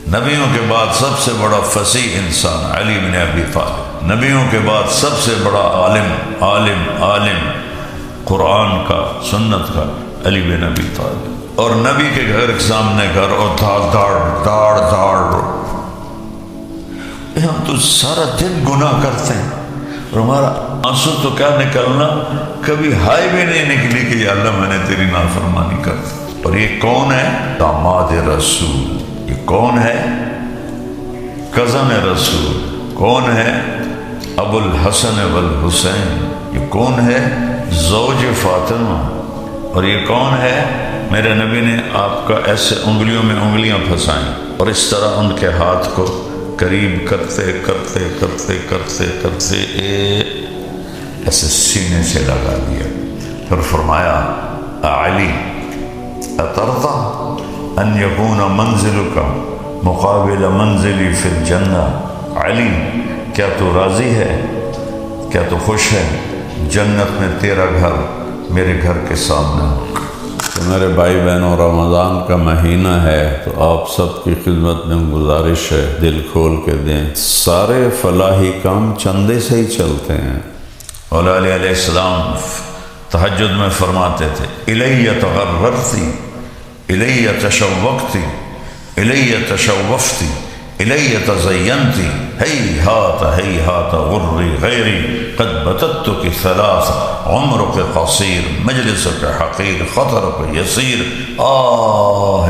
نبیوں کے بعد سب سے بڑا فصیح انسان علی بن ابی طالب، نبیوں کے بعد سب سے بڑا عالم قرآن کا سنت کا علی بن ابی طالب، اور نبی کے گھر کے سامنے گھر اور داڑ ہم تو سارا دن گناہ کرتے ہیں اور ہمارا آنسو تو کیا نکلنا، کبھی ہائے بھی نہیں نکلی کہ یا اللہ میں نے تیری نافرمانی کر دی۔ اور یہ کون ہے؟ داماد رسول۔ یہ کون ہے؟ کزن رسول۔ کون ہے؟ ابو الحسن والحسین۔ یہ کون ہے؟ زوج فاطمہ۔ اور یہ کون ہے؟ میرے نبی نے آپ کا ایسے انگلیوں میں انگلیاں پھنسائیں اور اس طرح ان کے ہاتھ کو قریب کرتے ایسے سینے سے لگا دیا، پھر فرمایا علی اترضى ان يكون منزلك مقابل منزلی فی الجنہ؟ علی کیا تو راضی ہے، کیا تو خوش ہے جنت میں تیرا گھر میرے گھر کے سامنے ہو؟ تو میرے بھائی بہنوں، رمضان کا مہینہ ہے تو آپ سب کی خدمت میں گزارش ہے دل کھول کے دیں، سارے فلاحی کام چندے سے ہی چلتے ہیں۔ مولا علی علیہ السلام تہجد میں فرماتے تھے الی تغررتی، الی تشوقتی، الی تشوفتی، الی تزینتی، ہیہات غری غیری قد بتتک ثلاث، عمرک قصیر، مجلسک حقیر، خطرک یسیر، آہ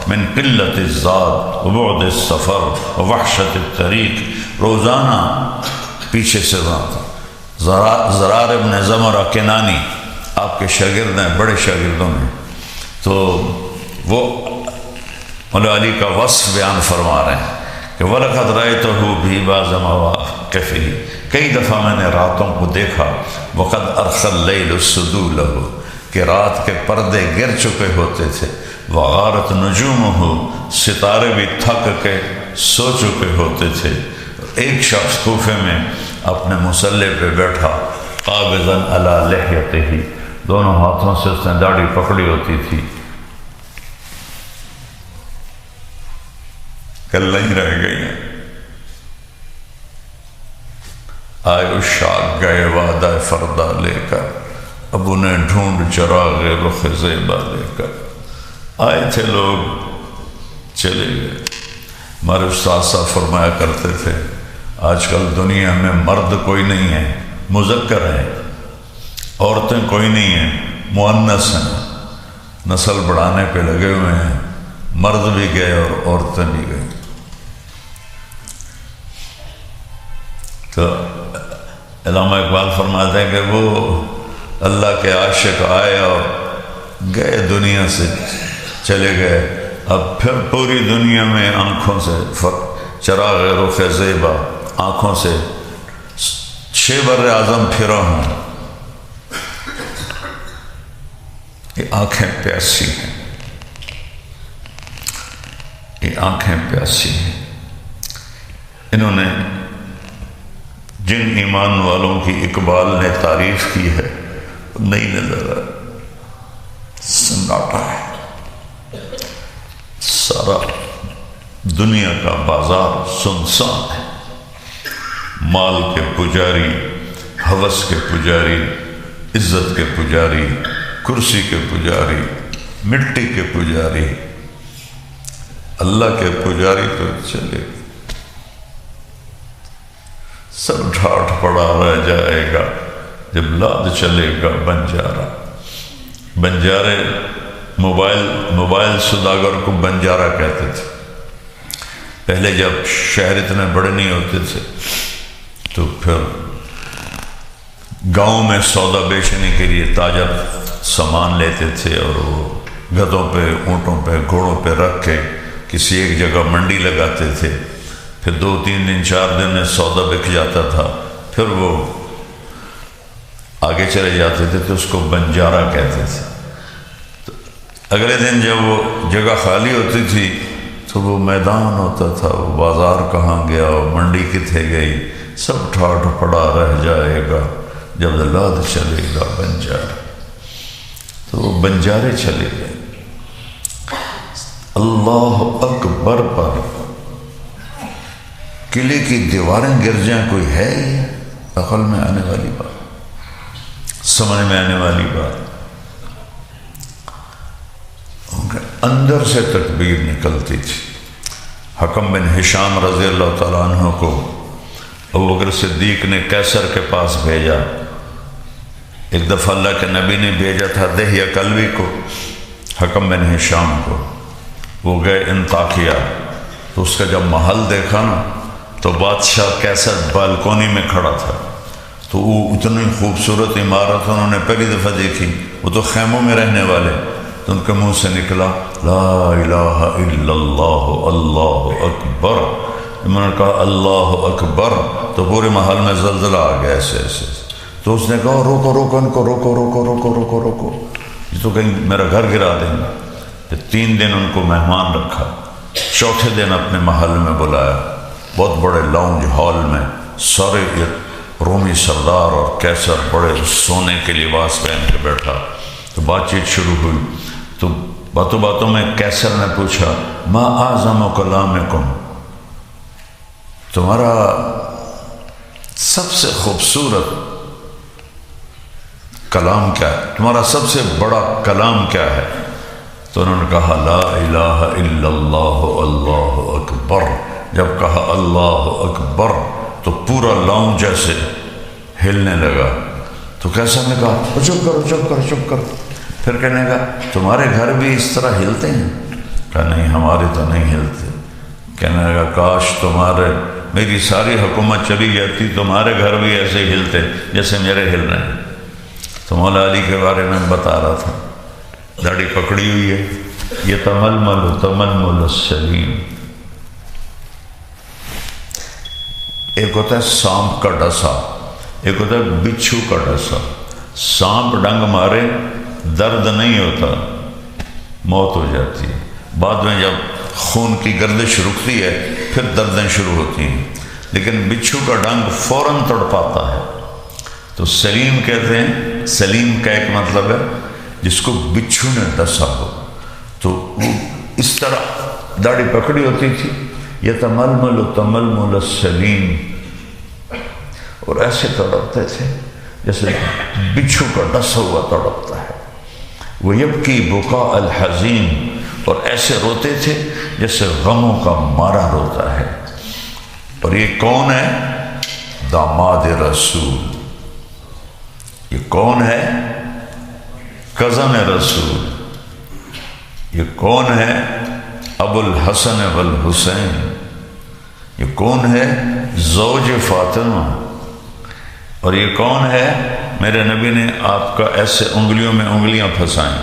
من قلت الزاد وبعد السفر ووحشت الطریق۔ روزانہ پیچھے سے زرار ابن زمرہ کنانی آپ کے شاگرد ہیں، بڑے شاگردوں میں، تو وہ مولا علی کا وصف بیان فرما رہے ہیں کہ وَلَقَدْ رَأَيْتُهُ فِي بَعْضِ مَوَاقِفِهِ، کئی دفعہ میں نے راتوں کو دیکھا، وَقَدْ أَرْخَى اللَّيْلُ السُّدُولَهُ، کہ رات کے پردے گر چکے ہوتے تھے، وَغَارَتْ نُجُومُهُ، ستارے بھی تھک کے سو چکے ہوتے تھے۔ ایک شخص کوفے میں اپنے مصلی پہ بیٹھا، قابضاً علی لحیتہ، دونوں ہاتھوں سے اس نے داڑھی پکڑی ہوتی تھی، کل نہیں رہ گئی ہیں۔ آئے اشاق گئے وعدہ فردہ لے کر، اب انہیں ڈھونڈ چراغ رخ زیبا لے کر۔ آئے تھے لوگ، چلے گئے۔ ہمارے استاد صاحب فرمایا کرتے تھے آج کل دنیا میں مرد کوئی نہیں ہے، مذکر ہیں، عورتیں کوئی نہیں ہیں، مؤنث ہیں، نسل بڑھانے پہ لگے ہوئے ہیں، مرد بھی گئے اور عورتیں بھی گئیں۔ تو علامہ اقبال فرماتے ہیں کہ وہ اللہ کے عاشق آئے اور گئے، دنیا سے چلے گئے، اب پھر پوری دنیا میں آنکھوں سے چراغ رخ زیبا، آنکھوں سے چھ بر اعظم پھرا ہوں۔ یہ آنکھیں پیاسی ہیں، یہ آنکھیں پیاسی ہیں۔ انہوں نے جن ایمان والوں کی اقبال نے تعریف کی ہے نہیں نظر آ، سناٹا ہے، سارا دنیا کا بازار سنسان ہے، مال کے پجاری، ہوس کے پجاری، عزت کے پجاری، کرسی کے پجاری، مٹی کے پجاری، اللہ کے پجاری تو چلے گا، سب ڈھاٹ پڑا رہ جائے گا جب لاد چلے گا بنجارہ۔ بنجارے موبائل سوداگر کو بنجارہ کہتے تھے۔ پہلے جب شہر اتنے بڑے نہیں ہوتے تھے تو پھر گاؤں میں سودا بیچنے کے لیے تاجر سامان لیتے تھے اور وہ گدھوں پہ، اونٹوں پہ، گھوڑوں پہ رکھ کے کسی ایک جگہ منڈی لگاتے تھے، پھر 2 3 دن 4 دن میں سودا بک جاتا تھا، پھر وہ آگے چلے جاتے تھے تو اس کو بنجارہ کہتے تھے۔ تو اگلے دن جب وہ جگہ خالی ہوتی تھی تو وہ میدان ہوتا تھا، وہ بازار کہاں گیا، وہ منڈی کتنے گئی، سب ٹھاٹھ پڑا رہ جائے گا جب لاد چلے گا بنجارہ۔ تو وہ بنجارے چلے گئے۔ اللہ اکبر پر قلعے کی دیواریں گر جائیں کوئی ہے یہ عقل میں آنے والی بات، سمجھ میں آنے والی بات؟ اندر سے تکبیر نکلتی تھی۔ حکم بن ہشام رضی اللہ تعالیٰ عنہ کو ابو بکر صدیق نے کیسر کے پاس بھیجا۔ ایک دفعہ اللہ کے نبی نے بھیجا تھا دہیہ کلوی کو، حکم بن ہشام کو، وہ گئے انطاکیہ، تو اس کا جب محل دیکھا نا تو بادشاہ کیسر بالکونی میں کھڑا تھا، تو وہ اتنی خوبصورت عمارت انہوں نے پہلی دفعہ دیکھی، وہ تو خیموں میں رہنے والے، تو ان کے منہ سے نکلا لا الہ الا اللہ اللہ اکبر۔ انہوں نے کہا اللہ اکبر تو پورے محل میں زلزلہ آ گیا ایسے ایسے، تو اس نے کہا روکو روکو ان کو، روکو روکو روکو روکو روکو، یہ تو کہیں میرا گھر گرا دیں گے۔ تو 3 دن ان کو مہمان رکھا، چوتھے دن اپنے محل میں بلایا، بہت بڑے لاؤنج ہال میں، سارے رومی سردار اور کیسر بڑے سونے کے لباس پہن کے بیٹھا، تو بات چیت شروع ہوئی۔ تو باتوں باتوں میں کیسر نے پوچھا ما اعظم کلامکم، تمہارا سب سے خوبصورت کلام کیا ہے، تمہارا سب سے بڑا کلام کیا ہے؟ تو انہوں نے کہا لا الہ الا اللہ اللہ اکبر۔ جب کہا اللہ اکبر تو پورا لاؤں جیسے ہلنے لگا، تو کیسر نے کہا چپ کرو چپ کرو چپ کرو۔ پھر کہنے لگا تمہارے گھر بھی اس طرح ہلتے ہیں؟ کہا نہیں ہمارے تو نہیں ہلتے۔ کہنے لگا کاش تمہارے میری ساری حکومت چلی جاتی تمہارے گھر بھی ایسے ہلتے جیسے میرے ہل رہے ہیں۔ تو مولا علی کے بارے میں بتا رہا تھا، داڑھی پکڑی ہوئی ہے، یہ تململ تململ السلیم۔ ایک ہوتا ہے سانپ کا ڈسا، ایک ہوتا ہے بچھو کا ڈسا۔ سانپ ڈنگ مارے درد نہیں ہوتا، موت ہو جاتی ہے، بعد میں جب خون کی گردش رکتی ہے پھر دردیں شروع ہوتی ہیں، لیکن بچھو کا ڈنگ فوراً تڑپاتا ہے۔ تو سلیم کہتے ہیں، سلیم کا ایک مطلب ہے جس کو بچھو نے ڈسا ہو۔ تو وہ اس طرح داڑھی پکڑی ہوتی تھی، یہ تململ تململ السلیم، اور ایسے تڑپتے تھے جیسے بچھو کا ڈسا ہوا تڑپتا ہے۔ وہ یبکی بکاء الحزین، اور ایسے روتے تھے جیسے غموں کا مارا روتا ہے۔ اور یہ کون ہے؟ داماد رسول۔ یہ کون ہے؟ کزن رسول۔ یہ کون ہے؟ ابو الحسن والحسین۔ یہ کون ہے؟ زوج فاطمہ۔ اور یہ کون ہے؟ میرے نبی نے آپ کا ایسے انگلیوں میں انگلیاں پھنسائیں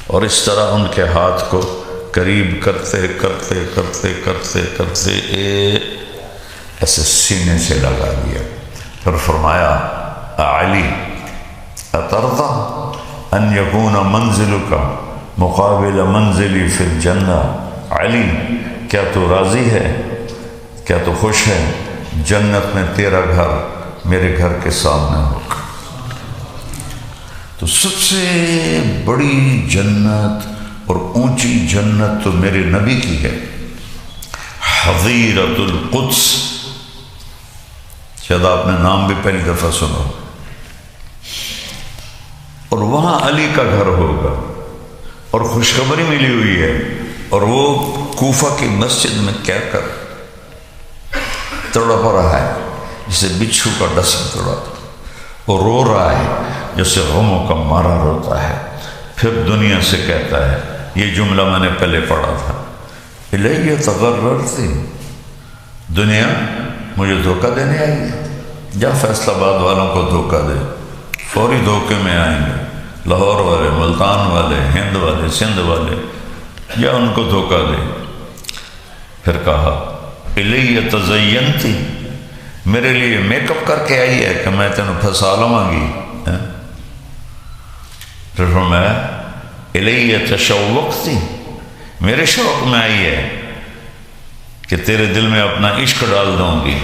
اور اس طرح ان کے ہاتھ کو قریب کرتے کرتے کرتے کرتے کرتے ایسے سینے سے لگا دیا۔ پھر فرمایا علی اترضى ان یکون منزلک مقابل منزلی فی الجنہ، علی کیا تو راضی ہے، کیا تو خوش ہے جنت میں تیرا گھر میرے گھر کے سامنے ہوگا؟ تو سب سے بڑی جنت اور اونچی جنت تو میرے نبی کی ہے، حظیرۃ القدس۔ شاید آپ نے نام بھی پہلی دفعہ سنا، اور وہاں علی کا گھر ہوگا، اور خوشخبری ملی ہوئی ہے، اور وہ کوفہ کی مسجد میں کیا کر تڑپ رہا ہے جسے بچھو کا ڈسا تڑپا، اور رو رہا ہے جیسے غموں کا مارا روتا ہے۔ پھر دنیا سے کہتا ہے، یہ جملہ میں نے پہلے پڑھا تھا، الیہ تغررتی، دنیا مجھے دھوکہ دینے آئی ہے، جا فیصل آباد والوں کو دھوکہ دے، فوری دھوکے میں آئیں گے، لاہور والے، ملتان والے، ہند والے، سندھ والے، یا ان کو دھوکہ دے۔ پھر کہا الیہ تزینتی، میرے لیے میک اپ کر کے آئی ہے کہ میں تینوں پھنسا لوں گی۔ پھر فرمایا الیہ تشوقتی، میرے شوق میں آئی ہے کہ تیرے دل میں اپنا عشق ڈال دوں گی۔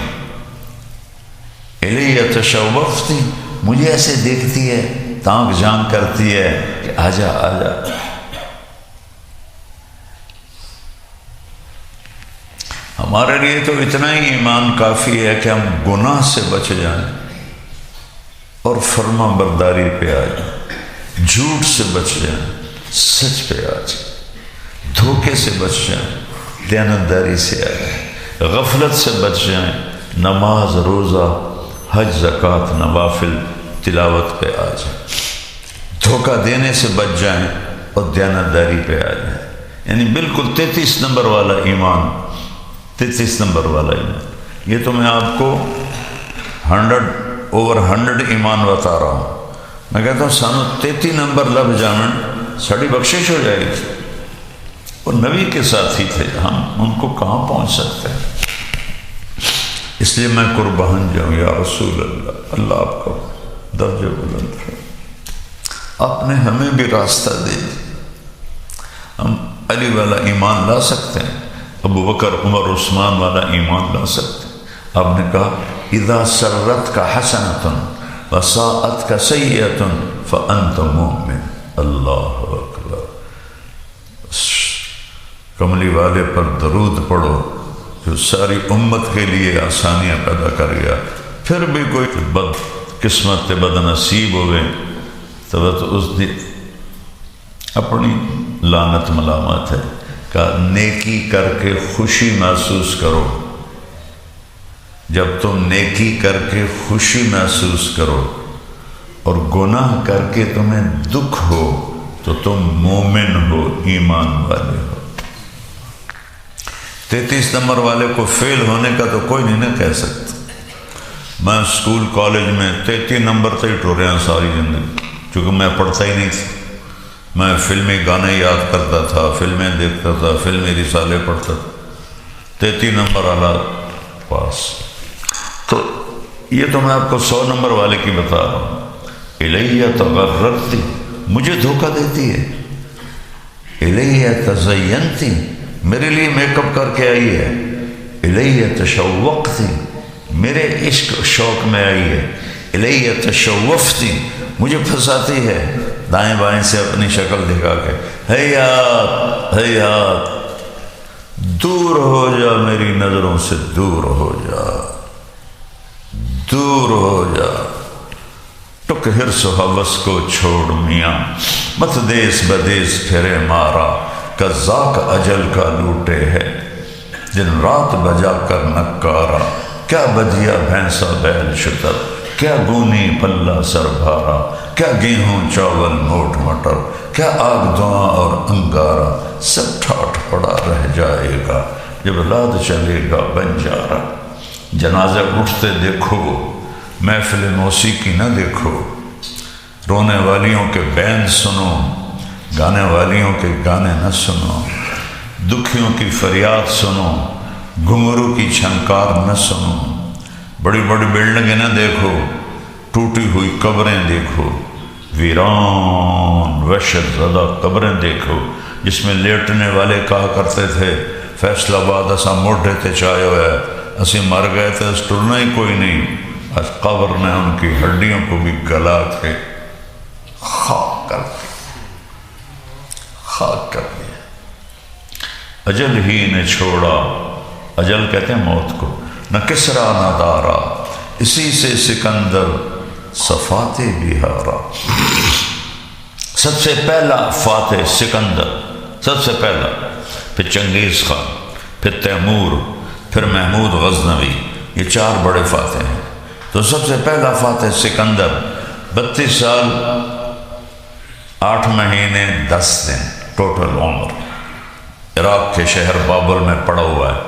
الیہ تشوقتی، مجھے ایسے دیکھتی ہے، تانک جھانک کرتی ہے کہ آجا آجا۔ ہمارے لیے تو اتنا ہی ایمان کافی ہے کہ ہم گناہ سے بچ جائیں اور فرما برداری پہ آ جائیں، جھوٹ سے بچ جائیں، سچ پہ آ جائیں، دھوکے سے بچ جائیں، دیانتداری سے آ جائیں، غفلت سے بچ جائیں، نماز روزہ حج زکوٰۃ نوافل تلاوت پہ آ جائیں، دھوکہ دینے سے بچ جائیں اور دیانتداری پہ آ جائیں۔ یعنی بالکل 33 نمبر والا ایمان، 33 نمبر والا ایمان۔ یہ تو میں آپ کو 100 ایمان بتا رہا ہوں۔ میں کہتا ہوں سانو 33 نمبر لب جانن ساڑی بخشش ہو جائے گی۔ وہ نبی کے ساتھ ہی تھے، ہم ان کو کہاں پہنچ سکتے ہیں؟ اس لیے میں قربان جاؤں یا رسول اللہ، اللہ آپ کو درجہ بلند ہے، آپ نے ہمیں بھی راستہ دے دی۔ ہم علی والا ایمان لا سکتے ہیں، ابو بکر عمر عثمان والا ایمان لا سکتے ہیں۔ آپ نے کہا اذا سرتک حسنۃ وساءتک سیئۃ فانت مؤمن۔ اللہ اکبر۔ کملی والے پر درود پڑھو جو ساری امت کے لیے آسانیاں پیدا کر گیا۔ پھر بھی کوئی بد قسمت بد نصیب ہوئے تو اس دی اپنی لعنت ملامت ہے۔ کہ نیکی کر کے خوشی محسوس کرو، جب تم نیکی کر کے خوشی محسوس کرو اور گناہ کر کے تمہیں دکھ ہو تو تم مومن ہو، ایمان والے ہو۔ 33 نمبر والے کو فیل ہونے کا تو کوئی نہیں نہ کہہ سکتا۔ میں اسکول کالج میں 33 نمبر سے ہی ٹوریا ساری زندگی، چونکہ میں پڑھتا ہی نہیں تھا۔ میں فلمی گانے یاد کرتا تھا، فلمیں دیکھتا تھا، فلمی رسالے پڑھتا تھا، 33 نمبر والا پاس۔ تو یہ تو میں آپ کو 100 نمبر والے کی بتا رہا ہوں۔ الیہ تغررتی، مجھے دھوکہ دیتی ہے۔ الیہ تزینتی، میرے لیے میک اپ کر کے آئی ہے۔ الیہ تشوقتی، میرے عشق شوق میں آئی ہے۔ الیہ تشوفتی، مجھے پھنساتی ہے دائیں بائیں سے اپنی شکل دکھا کے۔ ہیات ہیات، دور ہو جا میری نظروں سے، دور ہو جا، دور ہو جا۔ ٹک حرص و ہوس کو چھوڑ میاں، مت دیس بدیس پھرے مارا، قذاق اجل کا لوٹے ہے دن رات بجا کر نکارا۔ کیا بدیا بھینسا بیل شتر، کیا گونی پلہ سر بھارا، کیا گیہوں چاول موٹ مٹر، کیا آگ دعا اور انگارا، سب ٹھاٹ پڑا رہ جائے گا جب لاد چلے گا بنجارا۔ جنازے اٹھتے دیکھو، محفل موسیقی نہ دیکھو، رونے والیوں کے بین سنو، گانے والیوں کے گانے نہ سنو، دکھیوں کی فریاد سنو، گھنگرو کی چھنکار نہ سنو۔ بڑی بڑی بلڈنگیں نہ دیکھو، ٹوٹی ہوئی قبریں دیکھو، ویران وحشت زدہ قبریں دیکھو جس میں لیٹنے والے کہا کرتے تھے فیصل آباد اسا موڈے تے چاہے ہوئے، اسی مر گئے تھے، اس ٹرنا ہی کوئی نہیں۔ آج قبر نے ان کی ہڈیوں کو بھی گلا کے خاک کر دیا، خاک کر دیا۔ اجل ہی نے چھوڑا، اجل کہتے ہیں موت کو، نہ کسرا نہ دارا، اسی سے سکندر صفات بہارا۔ سب سے پہلا فاتح سکندر، سب سے پہلا، پھر چنگیز خان، پھر تیمور، پھر محمود غزنوی، یہ 4 بڑے فاتح ہیں۔ تو سب سے پہلا فاتح سکندر، 32 سال 8 مہینے 10 دن ٹوٹل عمر، عراق کے شہر بابل میں پڑا ہوا ہے،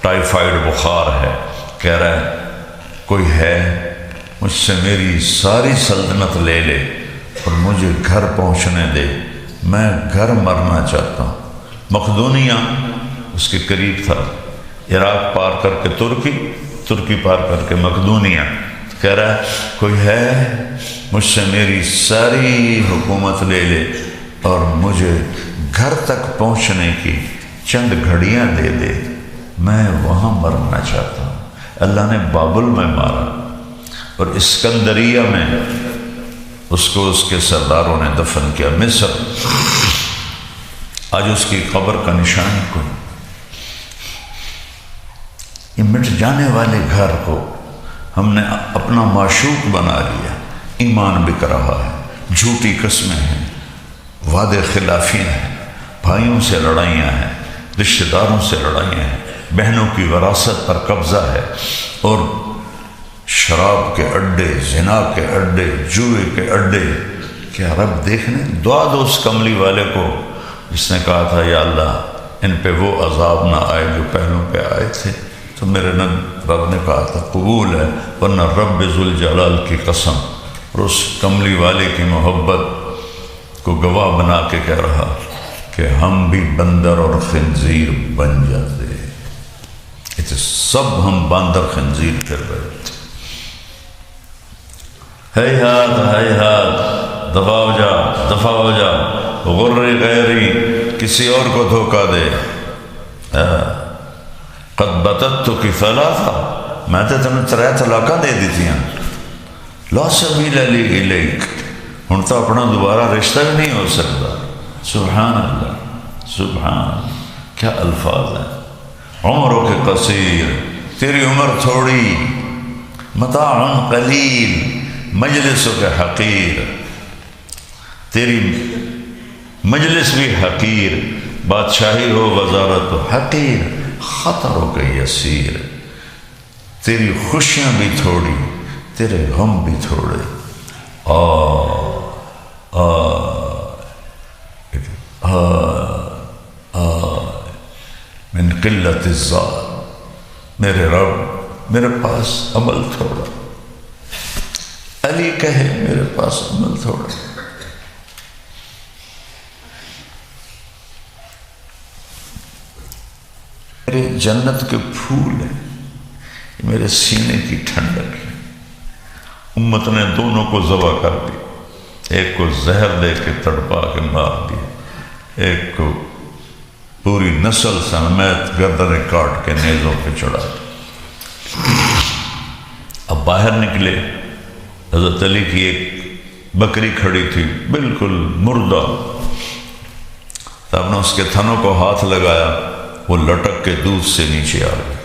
ٹائیفائڈ بخار ہے، کہہ رہا ہے کوئی ہے مجھ سے میری ساری سلطنت لے لے اور مجھے گھر پہنچنے دے، میں گھر مرنا چاہتا ہوں۔ مقدونیہ اس کے قریب تھا، عراق پار کر کے ترکی، ترکی پار کر کے مقدونیہ، کہہ رہا ہے کوئی ہے مجھ سے میری ساری حکومت لے لے اور مجھے گھر تک پہنچنے کی چند گھڑیاں دے دے، میں وہاں مرنا چاہتا ہوں۔ اللہ نے بابل میں مارا اور اسکندریہ میں اس کو اس کے سرداروں نے دفن کیا۔ مصر آج اس کی قبر کا نشان کوئی، یہ مٹ جانے والے گھر کو ہم نے اپنا معشوق بنا لیا، ایمان بک رہا ہے، جھوٹی قسمیں ہیں، وعدے خلافیاں ہیں، بھائیوں سے لڑائیاں ہیں، رشتہ داروں سے لڑائیاں ہیں، بہنوں کی وراثت پر قبضہ ہے، اور شراب کے اڈے، زنا کے اڈے، جوئے کے اڈے۔ کیا رب دیکھنے؟ دعا دو اس کملی والے کو جس نے کہا تھا یا اللہ ان پہ وہ عذاب نہ آئے جو پہلوں پہ آئے تھے۔ تو میرے رب نے کہا تھا قبول ہے، ورنہ رب ذوالجلال کی قسم، اور اس کملی والے کی محبت کو گواہ بنا کے کہہ رہا کہ ہم بھی بندر اور خنزیر بن جاتے، سب ہم باندر خنزیر پھر رہے تھے۔ ہیہات دفاع ہو جا، دفاع ہو جا، غر غیری، کسی اور کو دھوکہ دے۔ قد بتت کی ثلاثہ، میں تو تمہیں 3 طلاقاں دے دی تھیں، لا سبیل لی الیک، ہن تو اپنا دوبارہ رشتہ بھی نہیں ہو سکتا۔ سبحان اللہ، سبحان، کیا الفاظ ہیں۔ عمروں کے قصیر، تیری عمر تھوڑی، متاع قلیل، مجلسوں کے حقیر، تیری مجلس بھی حقیر، بادشاہی ہو وزارت ہو حقیر، خطروں کے یسیر، تیری خوشیاں بھی تھوڑی، تیرے غم بھی تھوڑے۔ من قلت الزاد، میرے رب میرے پاس عمل تھوڑا، علی کہے میرے پاس عمل تھوڑا۔ میرے جنت کے پھول ہیں، میرے سینے کی ٹھنڈک ہے۔ امت نے دونوں کو ذبح کر دی، ایک کو زہر دے کے تڑپا کے مار دیا، ایک کو پوری نسل سمیت گردنیں کاٹ کے نیزوں پہ چڑھا دی۔ اب باہر نکلے، حضرت علی کی ایک بکری کھڑی تھی بالکل مردہ، تو آپ نے اس کے تھنوں کو ہاتھ لگایا، وہ لٹک کے دودھ سے نیچے آ گئی،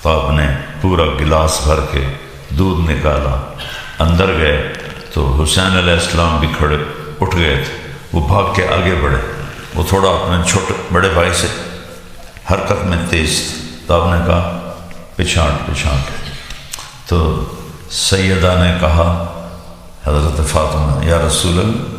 تو آپ نے پورا گلاس بھر کے دودھ نکالا، اندر گئے تو حسین علیہ السلام بھی کھڑے اٹھ گئے تھے، وہ بھاگ کے آگے بڑھے، وہ تھوڑا اپنے چھوٹے بڑے بھائی سے حرکت میں تیز تھے، تو آپ نے کہا پچھاٹ پچھاٹ، تو سیدہ نے کہا حضرت فاطمہ یا رسول اللہ